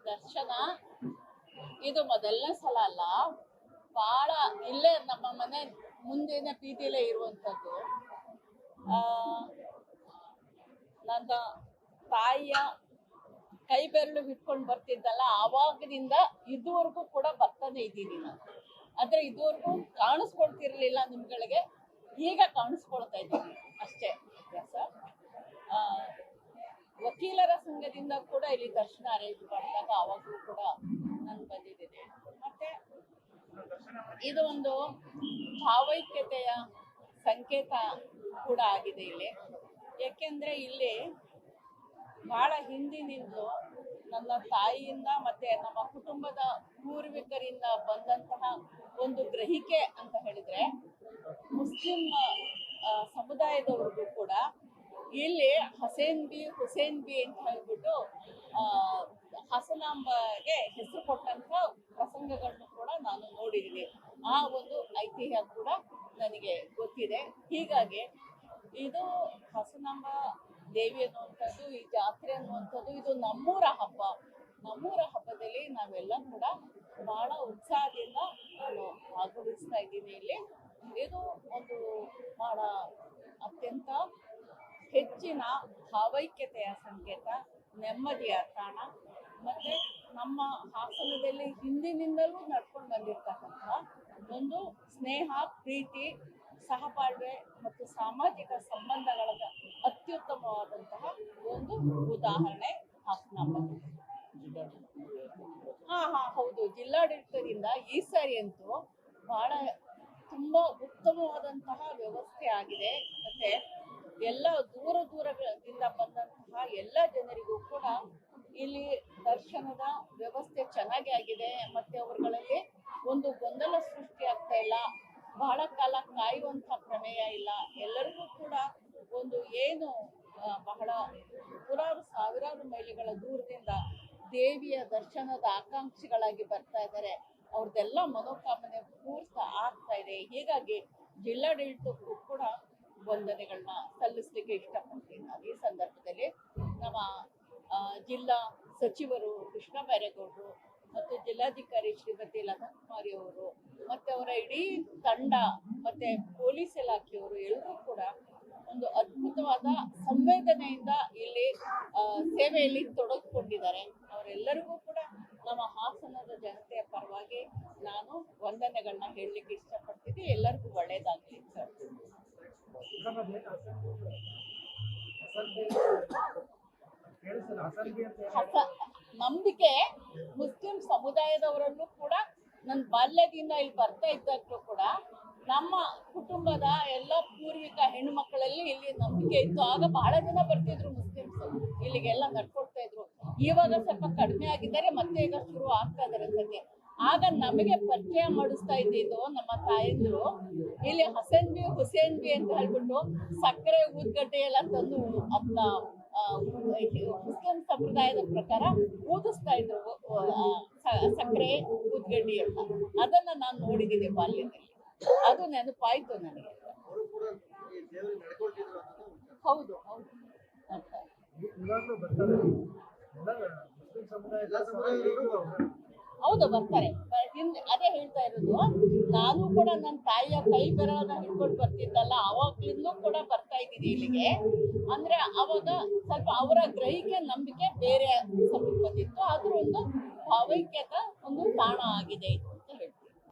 ದರ್ಶನ ಇದು ಮೊದಲನೇ ಸಲ ಅಲ್ಲ, ಬಹಳ ಇಲ್ಲೇ ನಮ್ಮ ಮನೆ ಮುಂದಿನ ಬೀದಿಲೇ ಇರುವಂಥದ್ದು. ನನ್ನ ತಾಯಿಯ ಕೈ ಬೆರಳು ಬಿಟ್ಕೊಂಡು ಬರ್ತಿದ್ದಲ್ಲ, ಆವಾಗಿನಿಂದ ಇದುವರೆಗೂ ಕೂಡ ಬರ್ತಾನೆ ಇದ್ದೀನಿ ನಾನು. ಆದ್ರೆ ಇದುವರೆಗೂ ಕಾಣಿಸ್ಕೊಳ್ತಿರ್ಲಿಲ್ಲ ನಿಮ್ಗಳಿಗೆ, ಈಗ ಕಾಣಿಸ್ಕೊಳ್ತಾ ಇದ್ದೀನಿ ಅಷ್ಟೇ ವ್ಯತ್ಯಾಸ. ವಕೀಲರ ಸಂಘದಿಂದ ಕೂಡ ಇಲ್ಲಿ ದರ್ಶನ ಅರೇಂಜ್ ಮಾಡಿದಾಗ ಅವಾಗಲೂ ಕೂಡ ನಾನು ಬಂದಿದ್ದೇನೆ. ಮತ್ತೆ ಇದು ಒಂದು ಭಾವೈಕ್ಯತೆಯ ಸಂಕೇತ ಕೂಡ ಆಗಿದೆ ಇಲ್ಲಿ. ಯಾಕೆಂದ್ರೆ ಇಲ್ಲಿ ಬಹಳ ಹಿಂದಿನಿಂದ ನನ್ನ ತಾಯಿಯಿಂದ ಮತ್ತೆ ನಮ್ಮ ಕುಟುಂಬದ ಪೂರ್ವಿಕರಿಂದ ಬಂದಂತಹ ಒಂದು ಗ್ರಹಿಕೆ ಅಂತ ಹೇಳಿದ್ರೆ, ಮುಸ್ಲಿಂ ಸಮುದಾಯದವರಿಗೂ ಕೂಡ ಇಲ್ಲಿ ಹುಸೇನ್ ಬಿ ಅಂತ ಹೇಳ್ಬಿಟ್ಟು ಹಸನಾಂಬಗೆ ಹೆಸರು ಕೊಟ್ಟಂತ ಪ್ರಸಂಗಗಳನ್ನು ಕೂಡ ನಾನು ನೋಡಿದ್ದೀನಿ. ಆ ಒಂದು ಐತಿಹ್ಯ ಕೂಡ ನನಗೆ ಗೊತ್ತಿದೆ. ಹೀಗಾಗಿ ಇದು ಹಸನಾಂಬ ದೇವಿ ಅನ್ನುವಂಥದ್ದು, ಈ ಜಾತ್ರೆ ಅನ್ನುವಂಥದ್ದು ಇದು ನಮ್ಮೂರ ಹಬ್ಬ. ನಮ್ಮೂರ ಹಬ್ಬದಲ್ಲಿ ನಾವೆಲ್ಲ ಕೂಡ ಬಹಳ ಉತ್ಸಾಹದಿಂದ ನಾನು ಭಾಗವಹಿಸ್ತಾ ಇದ್ದೀನಿ ಇಲ್ಲಿ. ಇದು ಒಂದು ಬಹಳ ಅತ್ಯಂತ ಹೆಚ್ಚಿನ ಭಾವೈಕ್ಯತೆಯ ಸಂಕೇತ, ನೆಮ್ಮದಿಯ ತಾಣ. ಮತ್ತೆ ನಮ್ಮ ಹಾಸನದಲ್ಲಿ ಹಿಂದಿನಿಂದಲೂ ನಡ್ಕೊಂಡು ಬಂದಿರತಕ್ಕಂಥ ಒಂದು ಸ್ನೇಹ, ಪ್ರೀತಿ, ಸಹಬಾಳ್ವೆ ಮತ್ತು ಸಾಮಾಜಿಕ ಸಂಬಂಧಗಳ ಅತ್ಯುತ್ತಮವಾದಂತಹ ಒಂದು ಉದಾಹರಣೆ ಹಾಸನಾಂಬ. ಹೌದು, ಜಿಲ್ಲಾಡಳಿತದಿಂದ ಈ ಸಾರಿ ಅಂತೂ ಬಹಳ ತುಂಬಾ ಉತ್ತಮವಾದಂತಹ ವ್ಯವಸ್ಥೆ ಆಗಿದೆ. ಮತ್ತೆ ಎಲ್ಲ ದೂರದಿಂದ ಬಂದಂತಹ ಎಲ್ಲ ಜನರಿಗೂ ಕೂಡ ಇಲ್ಲಿ ದರ್ಶನದ ವ್ಯವಸ್ಥೆ ಚೆನ್ನಾಗಿ ಆಗಿದೆ. ಮತ್ತೆ ಅವರುಗಳಲ್ಲಿ ಒಂದು ಗೊಂದಲ ಸೃಷ್ಟಿ ಆಗ್ತಾ ಇಲ್ಲ, ಬಹಳ ಕಾಲ ಕಾಯುವಂತಹ ಪ್ರಮೇಯ ಇಲ್ಲ. ಎಲ್ಲರಿಗೂ ಕೂಡ ಒಂದು ಏನು ಬಹಳ ಸಾವಿರಾರು ಮೈಲಿಗಳ ದೂರದಿಂದ ದೇವಿಯ ದರ್ಶನದ ಆಕಾಂಕ್ಷಿಗಳಾಗಿ ಬರ್ತಾ ಇದ್ದಾರೆ, ಅವ್ರದ್ದೆಲ್ಲ ಮನೋಕಾಮನೆ ಪೂರ್ತ ಆಗ್ತಾ ಇದೆ. ಹೀಗಾಗಿ ಜಿಲ್ಲಾಡಳಿತಕ್ಕೂ ಕೂಡ ವಂದನೆಗಳನ್ನ ಸಲ್ಲಿಸಲಿಕ್ಕೆ ಇಷ್ಟಪಡ್ತೀನಿ ನಾನು. ಈ ಸಂದರ್ಭದಲ್ಲಿ ನಮ್ಮ ಜಿಲ್ಲಾ ಸಚಿವರು ಕೃಷ್ಣ ಬೈರೇಗೌಡರು ಮತ್ತು ಜಿಲ್ಲಾಧಿಕಾರಿ ಶ್ರೀಮತಿ ಲತಾ ಕುಮಾರಿ ಅವರು ಮತ್ತೆ ಅವರ ಇಡೀ ತಂಡ ಮತ್ತೆ ಪೊಲೀಸ್ ಇಲಾಖೆಯವರು ಎಲ್ಲರೂ ಕೂಡ ಒಂದು ಅದ್ಭುತವಾದ ಸಂವೇದನೆಯಿಂದ ಇಲ್ಲಿ ಸೇವೆಯಲ್ಲಿ ತೊಡಗಿಕೊಂಡಿದ್ದಾರೆ. ಅವರೆಲ್ಲರಿಗೂ ಕೂಡ ನಮ್ಮ ಹಾಸನದ ಜನತೆಯ ಪರವಾಗಿ ನಾನು ವಂದನೆಗಳನ್ನ ಹೇಳಲಿಕ್ಕೆ ಇಷ್ಟಪಡ್ತೀನಿ. ಎಲ್ಲರಿಗೂ ಒಳ್ಳೇದಾಗ್ಲಿ ಸರ್. ನಂಬಿಕೆ ಮುಸ್ಲಿಂ ಸಮುದಾಯದವರಲ್ಲೂ ಕೂಡ ನನ್ನ ಬಾಲ್ಯದಿಂದ ಇಲ್ಲಿ ಬರ್ತಾ ಇದ್ದಾಗಲೂ ಕೂಡ ನಮ್ಮ ಕುಟುಂಬದ ಎಲ್ಲ ಪೂರ್ವಿಕ ಹೆಣ್ಣು ಮಕ್ಕಳಲ್ಲಿ ಇಲ್ಲಿ ನಂಬಿಕೆ ಇತ್ತು. ಆಗ ಬಹಳ ಜನ ಬರ್ತಿದ್ರು ಮುಸ್ಲಿಮ್ಸ್, ಇಲ್ಲಿಗೆಲ್ಲ ನಡ್ಕೊಡ್ತಾ ಇದ್ರು. ಇವಾಗ ಸ್ವಲ್ಪ ಕಡಿಮೆ ಆಗಿದ್ದಾರೆ, ಮತ್ತೆ ಈಗ ಶುರು ಆಗ್ತಾ ಇದಾರೆ ಸದ್ಯ. ಆಗ ನಮಗೆ ಪರಿಚಯ ಮಾಡಿಸ್ತಾ ಇದ್ದಿದ್ದು ನಮ್ಮ ತಾಯಂದ್ರು ಇಲ್ಲಿ ಹುಸೇನ್ ಬಿ ಅಂತ ಹೇಳ್ಬಿಟ್ಟು ಸಕ್ಕರೆ ಊದ್ಗಡ್ಡೆ ಎಲ್ಲ ತಂದು ಅದನ್ನ ಮುಸ್ಲಿಂ ಸಂಪ್ರದಾಯದ ಪ್ರಕಾರ ಊದಿಸ್ತಾ ಇದ್ರು, ಸಕ್ಕರೆ ಊದ್ಗಡ್ಡಿ ಅಂತ. ಅದನ್ನ ನಾನು ನೋಡಿದ್ದೀನಿ ಬಾಲ್ಯದಲ್ಲಿ, ಅದು ನೆನಪಾಯ್ತು ನನಗೆ. ಹೌದು ಹೌದು ಹೌದು ಬರ್ತಾರೆ. ಅದೇ ಹೇಳ್ತಾ ಇರೋದು, ನಾನು ಕೂಡ ನನ್ನ ತಾಯಿಯ ಕೈ ಬೆರಳನ್ನ ಹಿಡ್ಕೊಂಡು ಬರ್ತಿದ್ದಲ್ಲ, ಅವಾಗ್ಲಿಂದಲೂ ಕೂಡ ಬರ್ತಾ ಇದ್ದೀನಿ ಇಲ್ಲಿಗೆ. ಅಂದ್ರೆ ಅವಾಗ ಸ್ವಲ್ಪ ಅವರ ಗ್ರಹಿಕೆ ನಂಬಿಕೆ ಬೇರೆ ಸ್ವಲ್ಪ ಬಂದಿತ್ತು. ಆದ್ರೂ ಒಂದು ಭಾವೈಕ್ಯದ ಒಂದು ತಾಣ ಆಗಿದೆ ಇದು.